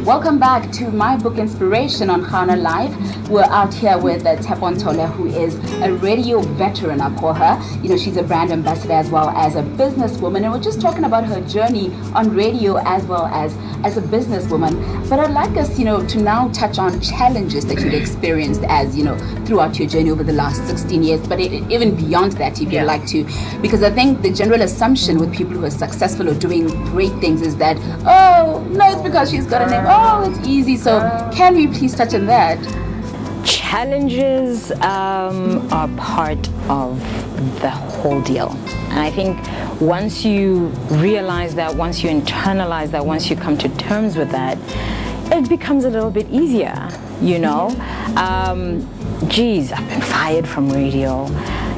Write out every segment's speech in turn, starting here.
Welcome back to My Book Inspiration on Ghana Live. We're out here with Tshepo Ntshole, who is a radio veteran, I call her. You know, she's a brand ambassador as well as a businesswoman. And we're just talking about her journey on radio as well as a businesswoman. But I'd like us, to now touch on challenges that you've experienced as, throughout your journey over the last 16 years. But even beyond that, if you'd like to. Because I think the general assumption with people who are successful or doing great things is that, oh, no, it's because she's got a name. Oh, it's easy. So can we please touch on that? Challenges are part of the whole deal. And I think once you realize that, once you internalize that, once you come to terms with that, it becomes a little bit easier, Geez, I've been fired from radio.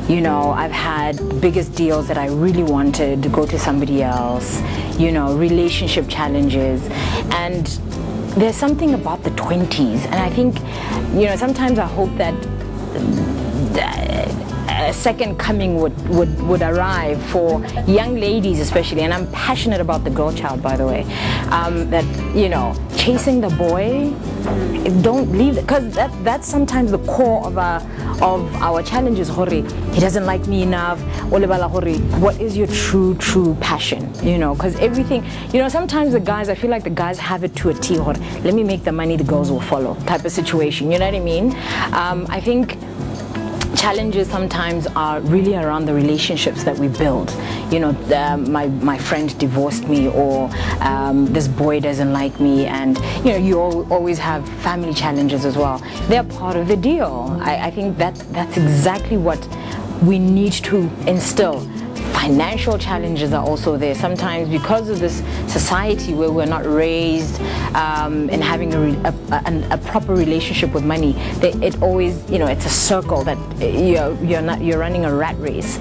I've had biggest deals that I really wanted to go to somebody else, relationship challenges. And there's something about the 20s. And I think, sometimes I hope that a second coming would arrive for young ladies especially, and I'm passionate about the girl child, by the way, that chasing the boy, don't leave, because that's sometimes the core of our challenges. He doesn't like me enough. What is your true passion? Because everything, sometimes I feel like the guys have it to a T. Let me make the money, the girls will follow type of situation. You know what I mean? I think challenges sometimes are really around the relationships that we build. My friend divorced me, or this boy doesn't like me, and you always have family challenges as well. They're part of the deal. I think that's exactly what we need to instill. Financial challenges are also there sometimes because of this society where we're not raised in having a proper relationship with money. It always, it's a circle that you're running a rat race.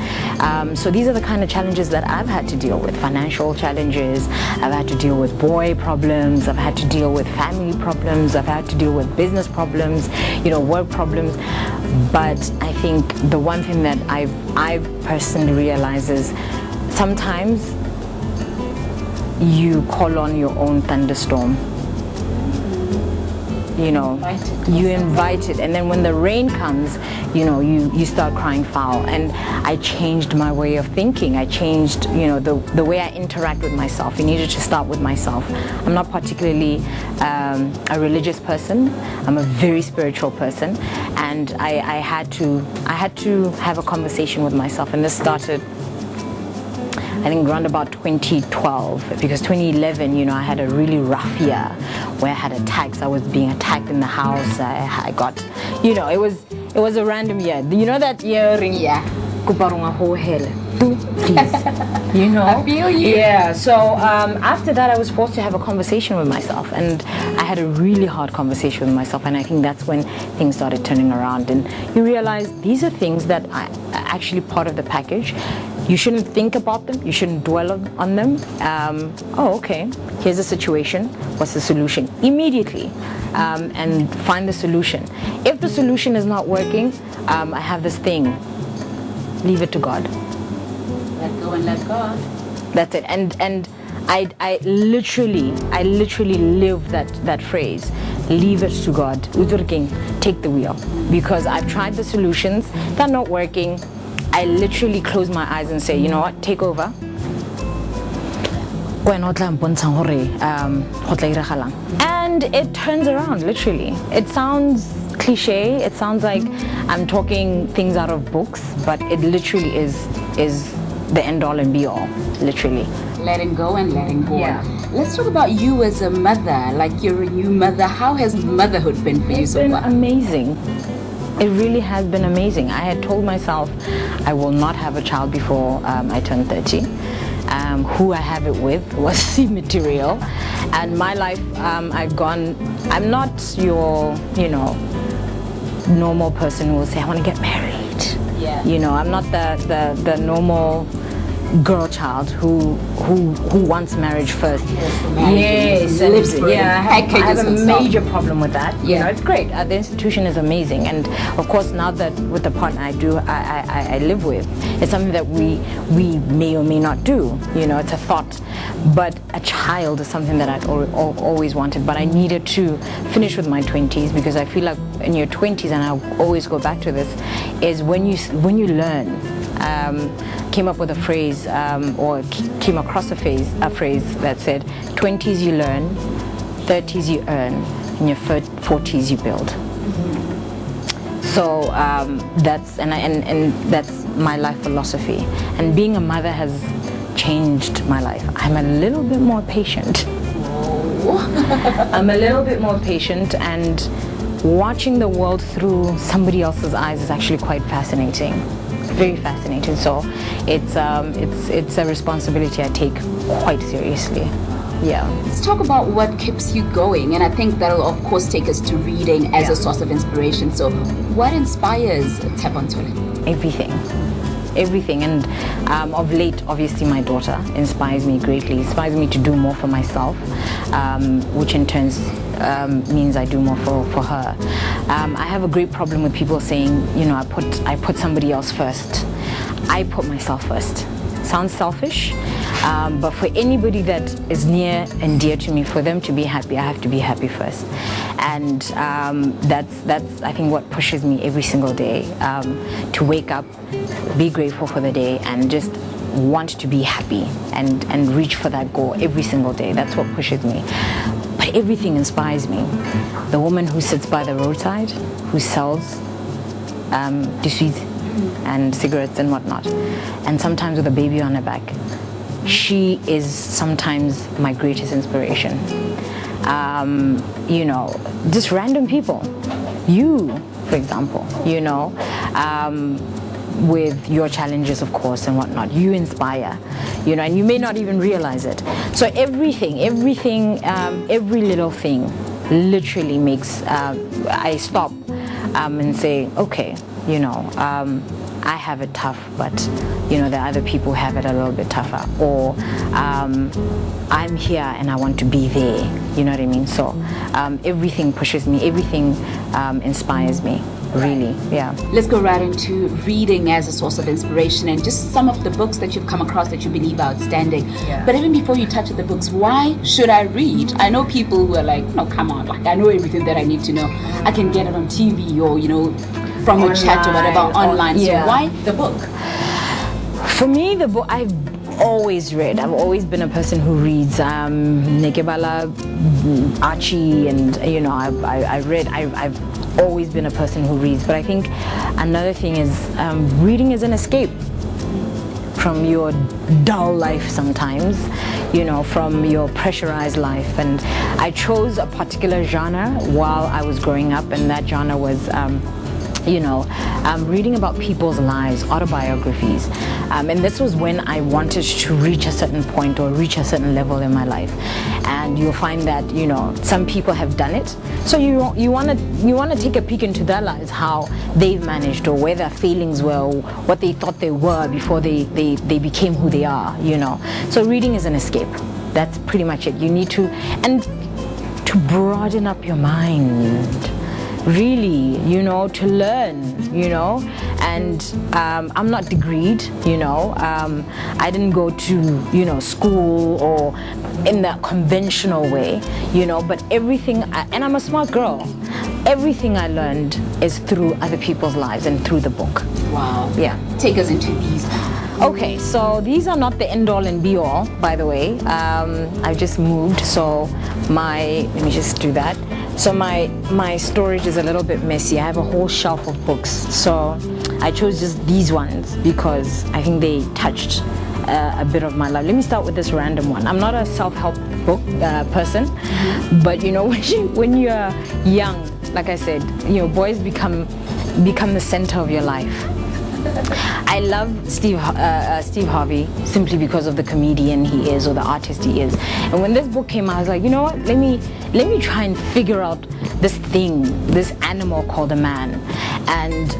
So these are the kind of challenges that I've had to deal with. Financial challenges. I've had to deal with boy problems. I've had to deal with family problems. I've had to deal with business problems, work problems. But I think the one thing that I've personally realized is sometimes you call on your own thunderstorm. You invite it, and then when the rain comes, you start crying foul. And I changed my way of thinking. I changed, the way I interact with myself. I needed to start with myself. I'm not particularly a religious person. I'm a very spiritual person, and I had to have a conversation with myself. And this started, I think, around about 2012, because 2011, I had a really rough year where I had attacks. I was being attacked in the house. I got, it was a random year. That year? Yeah. Kuparunga ho hell. Please. I feel you. Yeah. So after that, I was forced to have a conversation with myself, and I had a really hard conversation with myself. And I think that's when things started turning around, and you realize these are things that are actually part of the package. You shouldn't think about them. You shouldn't dwell on them. Okay, here's a situation. What's the solution? Immediately, and find the solution. If the solution is not working, I have this thing. Leave it to God. Let go and let God. That's it. And I literally live that phrase. Leave it to God. Take the wheel. Because I've tried the solutions. They're not working. I literally close my eyes and say, you know what, take over. And it turns around, literally. It sounds cliche, it sounds like I'm talking things out of books, but it literally is the end all and be all, literally. Letting go and letting go. Yeah. Let's talk about you as a mother, like you're a new mother. How has motherhood been for you so far? It's been amazing. It really has been amazing. I had told myself I will not have a child before I turn 30. Who I have it with was immaterial. And my life, I'm not your, normal person who will say, I want to get married. Yeah. I'm not the normal girl child who wants marriage first. Yes, Yeah, I have a major problem with that. Yeah. You know, it's great. The institution is amazing, and of course now that with the partner I live with, it's something that we may or may not do. You know, it's a thought. But a child is something that I'd always wanted, but I needed to finish with my 20s, because I feel like in your 20s, and I'll always go back to this, is when you learn. Came up with a phrase, or came across a phrase that said, 20s you learn, 30s you earn, in your 40s you build. So that's that's my life philosophy, and being a mother has changed my life. I'm a little bit more patient. I'm a little bit more patient, and watching the world through somebody else's eyes is actually quite fascinating. Very fascinating. So it's a responsibility I take quite seriously. Yeah. Let's talk about what keeps you going, and I think that'll of course take us to reading as a source of inspiration. So what inspires Tshepo Ntshole? Everything, and of late, obviously, my daughter inspires me greatly. Inspires me to do more for myself, which in turn means I do more for her. I have a great problem with people saying, you know, I put somebody else first. I put myself first. Sounds selfish, but for anybody that is near and dear to me, for them to be happy, I have to be happy first. And that's I think what pushes me every single day, to wake up, be grateful for the day, and just want to be happy and reach for that goal every single day. That's what pushes me. But everything inspires me. The woman who sits by the roadside, who sells biscuits and cigarettes and whatnot, and sometimes with a baby on her back, she is sometimes my greatest inspiration. You know, just random people. You, for example, you know, with your challenges, of course, and whatnot, you inspire, you know, and you may not even realize it. So everything, every little thing literally makes, I stop and say, okay, you know, I have it tough, but you know, there are other people who have it a little bit tougher, or I'm here and I want to be there, you know what I mean? So everything pushes me, everything inspires me, really. Yeah. Let's go right into reading as a source of inspiration, and just some of the books that you've come across that you believe are outstanding. Yeah. But even before you touch the books, why should I read? I know people who are like, no, come on, like I know everything that I need to know. I can get it on TV, or you know, from a chat or whatever, online. Yeah. So why the book? For me, the book, I've always read. I've always been a person who reads. Nekebala, Archie, and you know, I've always been a person who reads. But I think another thing is reading is an escape from your dull life sometimes, you know, from your pressurized life. And I chose a particular genre while I was growing up, and that genre was you know, reading about people's lives, autobiographies. And this was when I wanted to reach a certain point or reach a certain level in my life. And you'll find that, you know, some people have done it. So you want to take a peek into their lives, how they've managed, or where their feelings were, or what they thought they were before they became who they are, you know. So reading is an escape. That's pretty much it. You need to broaden up your mind. Really, you know, to learn, you know, and I'm not degreed, you know, I didn't go to, you know, school or in the conventional way, you know, but everything, and I'm a smart girl, everything I learned is through other people's lives and through the book. Wow. Yeah. Take us into these. Okay, so these are not the end all and be all, by the way. I've just moved, so let me just do that. So my storage is a little bit messy. I have a whole shelf of books. So I chose just these ones because I think they touched a bit of my life. Let me start with this random one. I'm not a self-help book person, but you know, when you're young, like I said, you know, boys become the center of your life. I love Steve Harvey simply because of the comedian he is, or the artist he is. And when this book came out, I was like, you know what? Let me try and figure out this thing, this animal called a man. And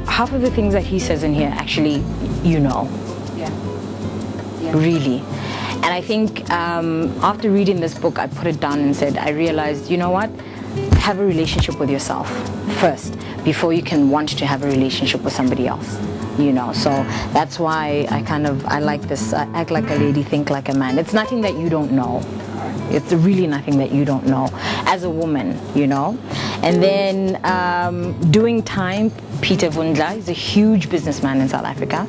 half of the things that he says in here, actually, you know. Yeah. really. And I think after reading this book, I put it down and said, I realized, you know what? Have a relationship with yourself first before you can want to have a relationship with somebody else. You know, so that's why I like this, act like a lady, think like a man. It's nothing that you don't know. It's really nothing that you don't know as a woman, you know. And then Doing Time, Peter Vundla is a huge businessman in South Africa.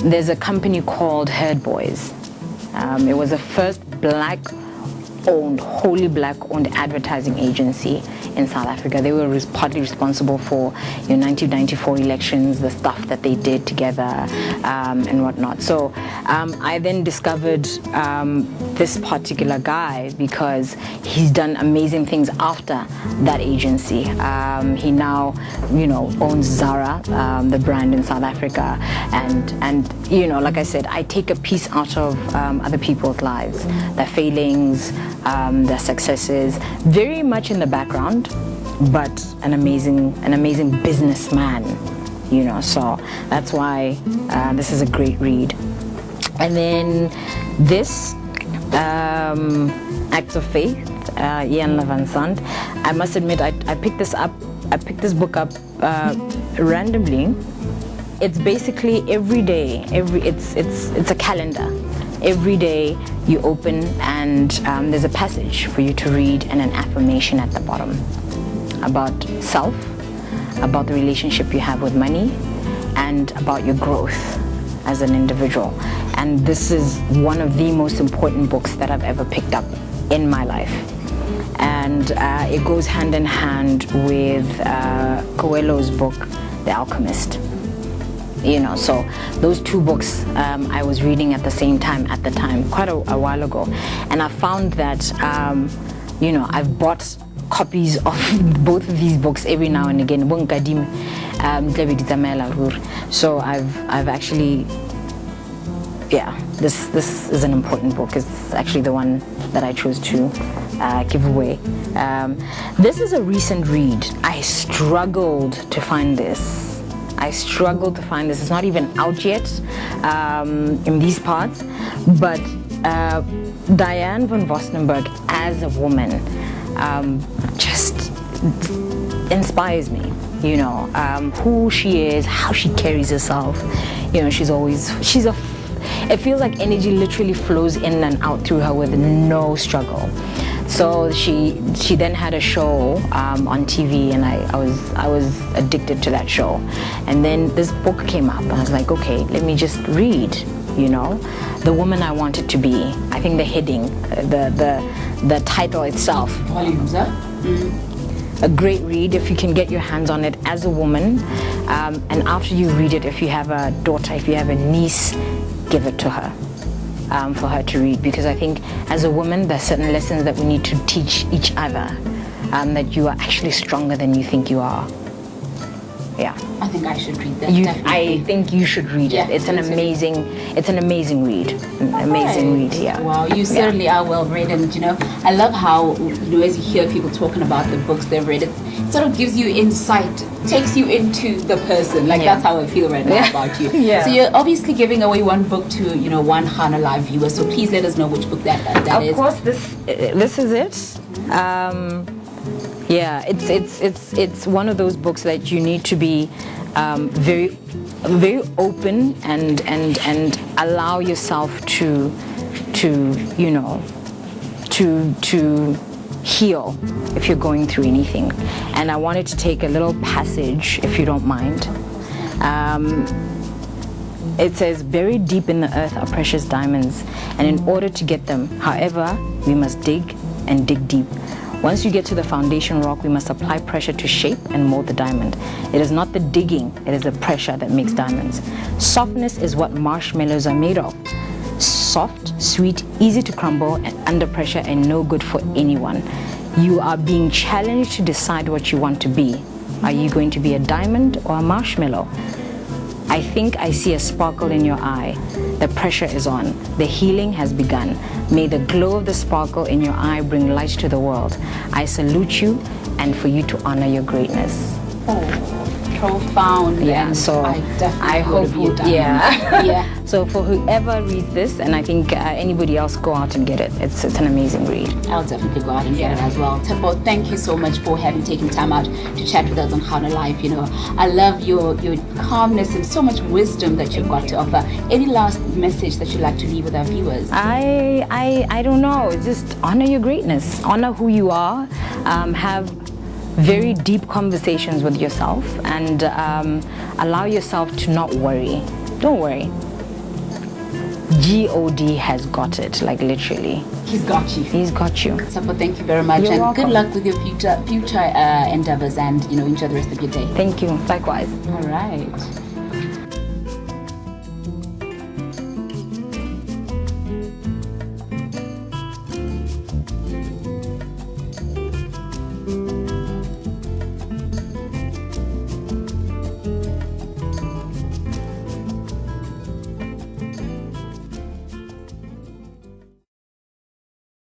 There's a company called Herd Boys. It was the first wholly black-owned advertising agency in South Africa. They were partly responsible for 1994 elections, the stuff that they did together, and whatnot. So I then discovered this particular guy because he's done amazing things after that agency. He now, owns Zara, the brand in South Africa, and like I said, I take a piece out of other people's lives, their failings, their successes, very much in the background, but an amazing businessman, so that's why this is a great read. And then this Acts of Faith, Ian Levansand. I must admit, I picked this book up randomly. It's basically every day, it's a calendar. Every day you open and there's a passage for you to read and an affirmation at the bottom about self, about the relationship you have with money, and about your growth as an individual. And this is one of the most important books that I've ever picked up in my life. And it goes hand in hand with Coelho's book, The Alchemist. So those two books I was reading at the same time at the time, quite a while ago. And I found that, I've bought copies of both of these books every now and again. So I've actually, this is an important book. It's actually the one that I chose to give away. This is a recent read. I struggled to find this. It's not even out yet in these parts, but Diane von Vostenberg as a woman just inspires me. Who she is, how she carries herself. It feels like energy literally flows in and out through her with no struggle. So she then had a show on TV, and I was addicted to that show. And then this book came up, and I was like, okay, let me just read. The Woman I Wanted to Be. I think the heading, the title itself. Volumes, huh? A great read if you can get your hands on it as a woman. And after you read it, if you have a daughter, if you have a niece, give it to her. For her to read, because I think as a woman there's certain lessons that we need to teach each other, that you are actually stronger than you think you are. I think I should read that. I think you should read it. It's an amazing read. Read. Yeah. Wow, you certainly are well read, and I love how as you hear people talking about the books they've read, it sort of gives you insight, takes you into the person. That's how I feel right now about you. So you're obviously giving away one book to one Ghana Live viewer. So please let us know which book that is. Of course, this is it. It's one of those books that you need to be very, very open and allow yourself to heal if you're going through anything. And I wanted to take a little passage, if you don't mind. It says, buried deep in the earth are precious diamonds, and in order to get them, however, we must dig and dig deep. Once you get to the foundation rock, we must apply pressure to shape and mold the diamond. It is not the digging, it is the pressure that makes diamonds. Softness is what marshmallows are made of. Soft, sweet, easy to crumble, and under pressure, and no good for anyone. You are being challenged to decide what you want to be. Are you going to be a diamond or a marshmallow? I think I see a sparkle in your eye. The pressure is on. The healing has begun. May the glow of the sparkle in your eye bring light to the world. I salute you, and for you to honor your greatness. Oh, profound. Yeah, so I definitely I hope would be a diamond. Yeah. So for whoever reads this, and I think anybody else, go out and get it. It's an amazing read. I'll definitely go out and get it as well. Tshepo, thank you so much for having taken time out to chat with us on How to Life. You know, I love your calmness and so much wisdom that you've got to offer. Any last message that you'd like to leave with our viewers? I don't know. Just honor your greatness. Honor who you are. Have very deep conversations with yourself, and allow yourself to not worry. Don't worry. God has got it, like literally. He's got you. He's got you. Tshepo, thank you very much. You're and welcome. Good luck with your future endeavors, and enjoy the rest of your day. Thank you. Likewise. All right.